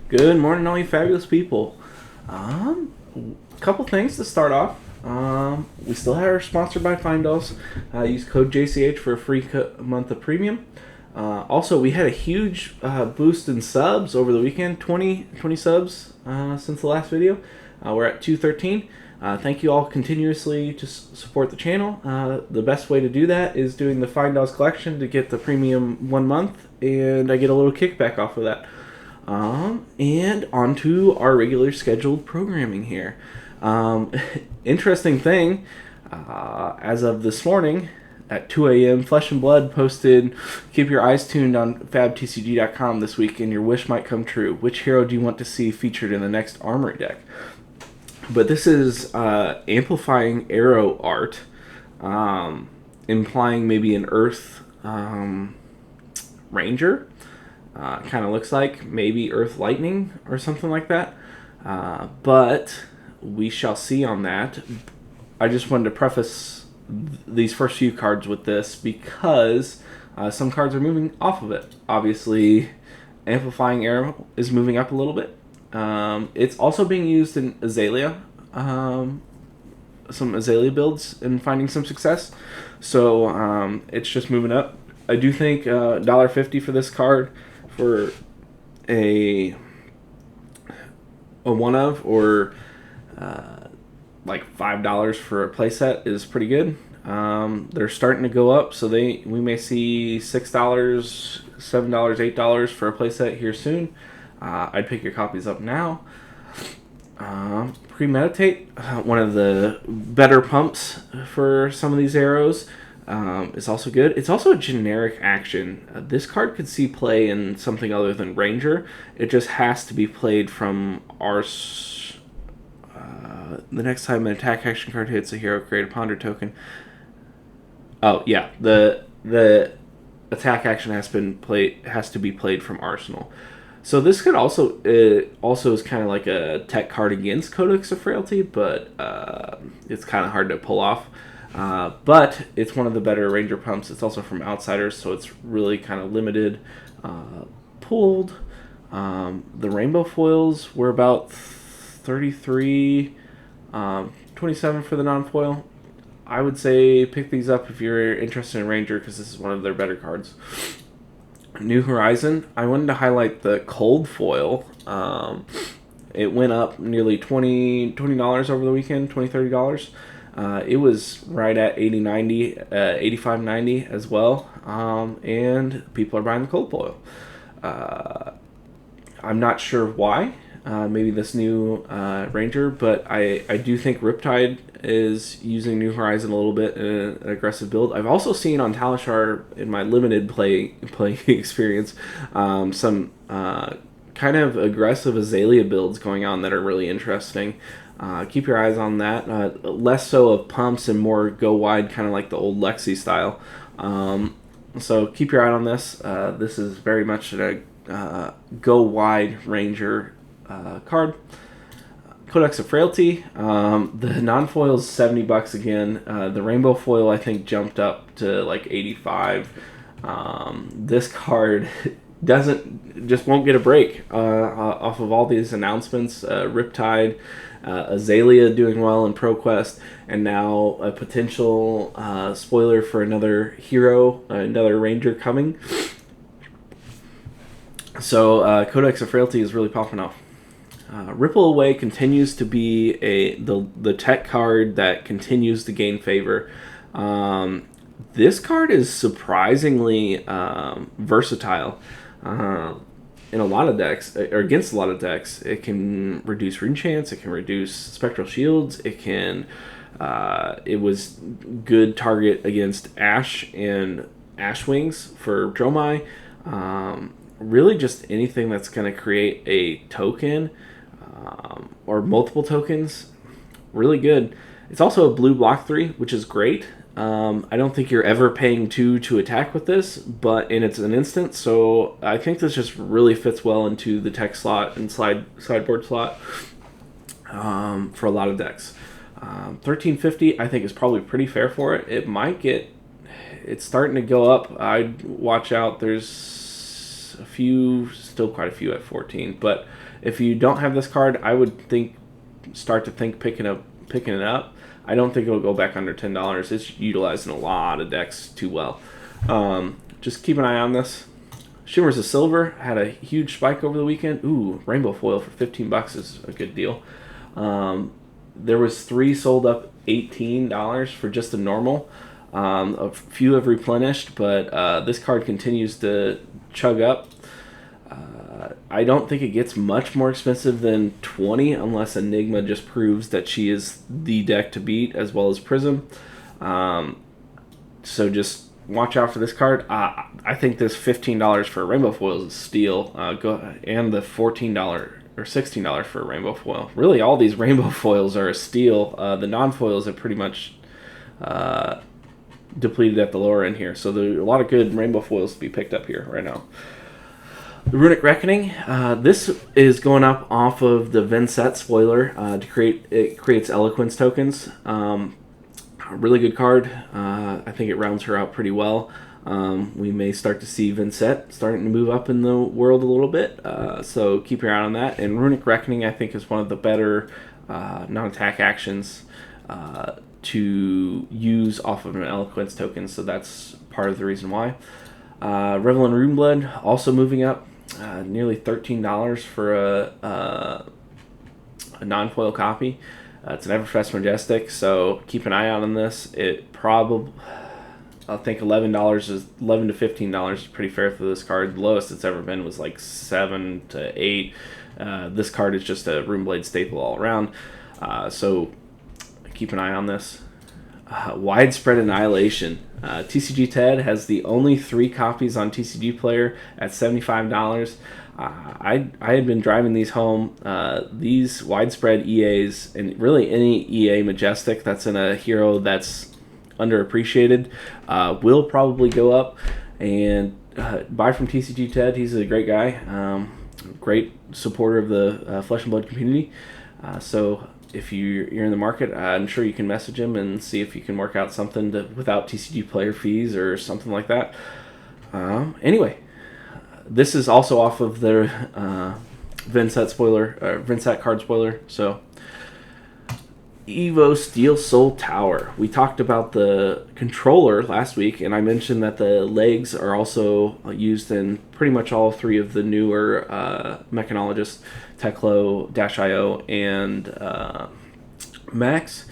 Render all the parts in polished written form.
Good morning, all you fabulous people. Couple things to start off. We still are sponsored by Fyendal. Use code JCH for a free month of premium. Also, we had a huge boost in subs over the weekend. 20 subs since the last video. We're at 213. Thank you all continuously to support the channel. The best way to do that is doing the Fyendal's collection to get the premium 1 month, and I get a little kickback off of that. And on to our regular scheduled programming here. Interesting thing, as of this morning at 2 a.m., Flesh and Blood posted, keep your eyes tuned on fabtcg.com this week and your wish might come true. Which hero do you want to see featured in the next Armory deck? But this is Amplifying Arrow art, implying maybe an Earth Ranger. Kind of looks like maybe Earth Lightning or something like that. But we shall see on that. I just wanted to preface these first few cards with this because some cards are moving off of it. Obviously, Amplifying Air is moving up a little bit. It's also being used in Azalea. Some Azalea builds and finding some success. So it's just moving up. I do think $1.50 for this card for a one of, or like $5 for a playset is pretty good. They're starting to go up, so we may see $6, $7, $8 for a playset here soon. I'd pick your copies up now. Premeditate, one of the better pumps for some of these arrows. It's also good. It's also a generic action. This card could see play in something other than Ranger. It just has to be played from Ars. The next time an attack action card hits a hero, create a ponder token. Oh yeah, the attack action has to be played from Arsenal. So this could also is kind of like a tech card against Codex of Frailty, but it's kind of hard to pull off. But it's one of the better Ranger pumps. It's also from Outsiders, so it's really kind of limited. Pulled. The rainbow foils were about 33, 27 for the non-foil. I would say pick these up if you're interested in Ranger, because this is one of their better cards. New Horizon. I wanted to highlight the cold foil. It went up nearly $20 over the weekend, $20-$30. It was right at $80-$90, $85-$90 as well, and people are buying the cold foil. I'm not sure why. Maybe this new Ranger, but I do think Riptide is using New Horizon a little bit in an aggressive build. I've also seen on Talishar in my limited play experience some kind of aggressive Azalea builds going on that are really interesting. Keep your eyes on that. Less so of pumps and more go wide, kind of like the old Lexi style. So keep your eye on this. This is very much a go wide Ranger card. Codex of Frailty. The non-foil is $70 again. The rainbow foil I think jumped up to like 85. This card won't get a break off of all these announcements. Riptide, Azalea doing well in ProQuest, and now a potential spoiler for another hero, another Ranger coming. So Codex of Frailty is really popping off. Ripple Away continues to be the tech card that continues to gain favor. This card is surprisingly versatile. In a lot of decks, or against a lot of decks, it can reduce rune chance, it can reduce spectral shields, it was good target against Ash and Ash Wings for Dromai. Really just anything that's going to create a token or multiple tokens, really good. It's also a blue block 3, which is great. I don't think you're ever paying 2 to attack with this, but it's an instant, so I think this just really fits well into the tech slot and sideboard slot for a lot of decks. $13.50 I think is probably pretty fair for it. It's starting to go up. I'd watch out. There's a few still quite a few at 14. But if you don't have this card, I would start to think picking it up. I don't think it'll go back under $10. It's utilized in a lot of decks too well. Just keep an eye on this. Shimmers of Silver had a huge spike over the weekend. Ooh, rainbow foil for $15 is a good deal. There was 3 sold up $18 for just a normal. A few have replenished, but this card continues to chug up. I don't think it gets much more expensive than 20 unless Enigma just proves that she is the deck to beat, as well as Prism. So just watch out for this card. I think this $15 for a rainbow foil is a steal. And the $14 or $16 for a rainbow foil. Really, all these rainbow foils are a steal. The non-foils are pretty much depleted at the lower end here. So there are a lot of good rainbow foils to be picked up here right now. The Runic Reckoning, this is going up off of the Venset spoiler it creates Eloquence tokens. A really good card. I think it rounds her out pretty well. We may start to see Venset starting to move up in the world a little bit, so keep your eye on that. And Runic Reckoning, I think, is one of the better non-attack actions to use off of an Eloquence token, so that's part of the reason why. Revel in Runeblood also moving up, nearly $13 for a non-foil copy. It's an Everfest Majestic, so keep an eye out on this. It probably, I think $11 to $15 is pretty fair for this card. The lowest it's ever been was like $7 to $8. This card is just a Runeblade staple all around, so keep an eye on this. Widespread Annihilation. TCG Ted has the only 3 copies on TCG Player at $75. I had been driving these home. These widespread EAs, and really any EA Majestic that's in a hero that's underappreciated, will probably go up. And buy from TCG Ted. He's a great guy, great supporter of the Flesh and Blood community. So if you're in the market, I'm sure you can message him and see if you can work out something without TCG Player fees or something like that. Anyway. This is also off of their Venset card spoiler. So, Evo Steel Soul Tower. We talked about the controller last week, and I mentioned that the legs are also used in pretty much all 3 of the newer mechanologists, Teklo, Dash.io, and Max.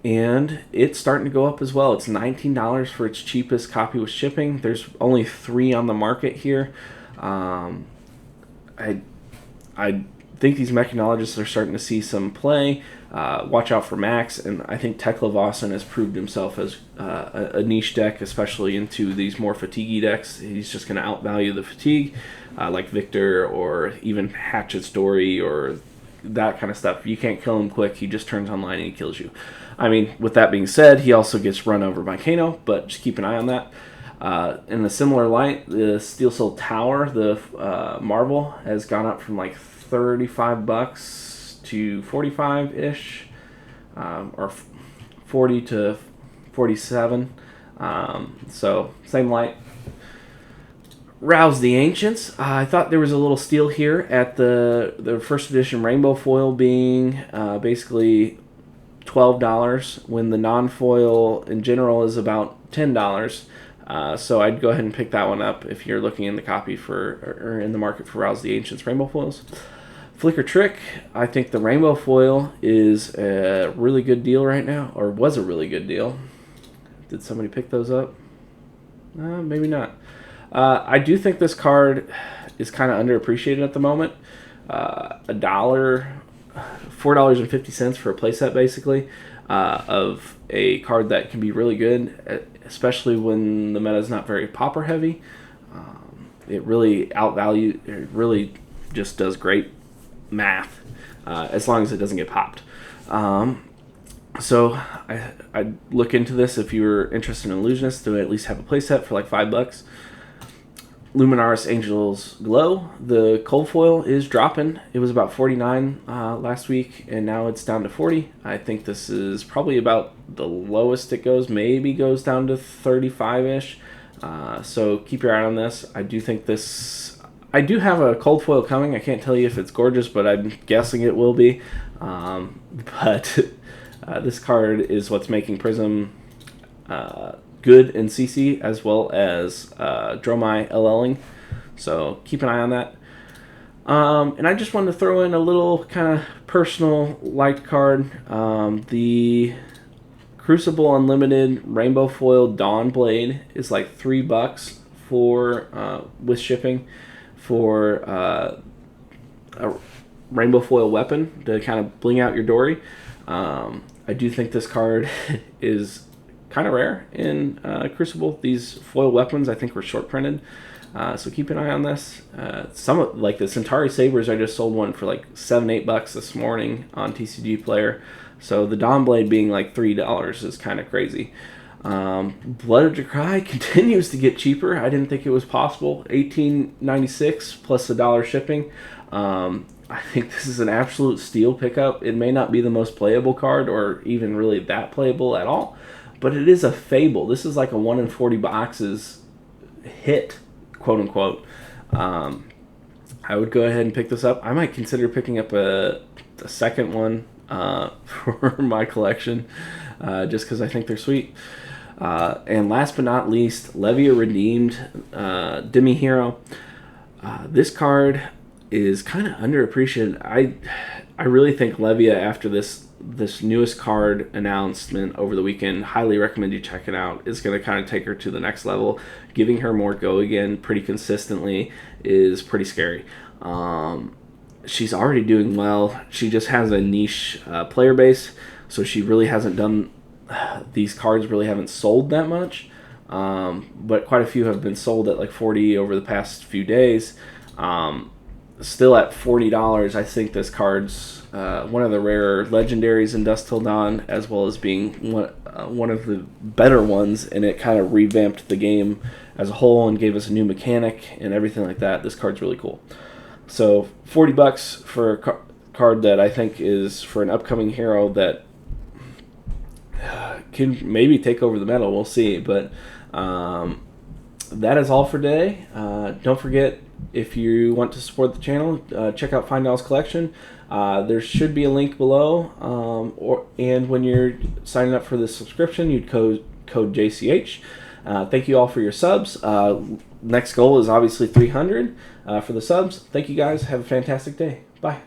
And it's starting to go up as well. It's $19 for its cheapest copy with shipping. There's only 3 on the market here. I think these mechanologists are starting to see some play. Watch out for Max, and I think Tekla Vossen has proved himself as a niche deck, especially into these more fatigue decks. He's just going to outvalue the fatigue, like Victor or even Hatchet Story or that kind of stuff. You can't kill him quick. He just turns online and he kills you. I mean, with that being said, he also gets run over by Kano, but just keep an eye on that. In a similar light, the Steel Soul Tower, the Marvel, has gone up from like $35 to 45-ish, or 40 to 47. So, same light. Rouse the Ancients. I thought there was a little steal here at the first edition rainbow foil being basically $12 when the non-foil in general is about $10. So I'd go ahead and pick that one up if you're looking in the or in the market for Rouse the Ancients rainbow foils. Flicker Trick. I think the rainbow foil is a really good deal right now, or was a really good deal. Did somebody pick those up? Maybe not. I do think this card is kind of underappreciated at the moment. $4.50 for a playset, basically, of a card that can be really good, especially when the meta is not very popper heavy. It really just does great math, as long as it doesn't get popped. So I'd look into this if you were interested in Illusionist to at least have a playset for like $5. Luminaris Angel's Glow. The cold foil is dropping. It was about 49 last week, and now it's down to 40. I think this is probably about the lowest it goes. Maybe goes down to 35-ish. So keep your eye on this. I I do have a cold foil coming. I can't tell you if it's gorgeous, but I'm guessing it will be. But this card is what's making Prism good in CC, as well as Dromai LLing. So keep an eye on that. And I just wanted to throw in a little kind of personal light card. The Crucible Unlimited Rainbow Foil Dawn Blade is like $3 for with shipping for a Rainbow Foil weapon to kind of bling out your dory. I do think this card is kind of rare in Crucible. These foil weapons I think were short printed. So keep an eye on this. Some like the Centauri Sabers, I just sold one for like $7-8 this morning on TCG Player. So the Dawn Blade being like $3 is kind of crazy. Blood of Decry continues to get cheaper. I didn't think it was possible. $18.96 plus $1 shipping. I think this is an absolute steal pickup. It may not be the most playable card or even really that playable at all, but it is a fable. This is like a 1 in 40 boxes hit, quote unquote. I would go ahead and pick this up. I might consider picking up a second one for my collection, just because I think they're sweet. And last but not least, Levia Redeemed Demi Hero. This card is kind of underappreciated. I really think Levia, after this newest card announcement over the weekend, highly recommend you check it out. It's going to kind of take her to the next level. Giving her more go again pretty consistently is pretty scary. She's already doing well. She just has a niche player base, so she really hasn't done... These cards really haven't sold that much, but quite a few have been sold at like $40 over the past few days. Still at $40, I think this card's one of the rarer legendaries in Dusk Till Dawn, as well as being one of the better ones, and it kind of revamped the game as a whole and gave us a new mechanic and everything like that. This card's really cool. So $40 for a card that I think is for an upcoming hero that can maybe take over the meta. We'll see. But that is all for today. Don't forget, if you want to support the channel, check out Fyendal's collection. There should be a link below. And when you're signing up for the subscription, you'd code JCH. Thank you all for your subs. Next goal is obviously 300 for the subs. Thank you guys. Have a fantastic day. Bye.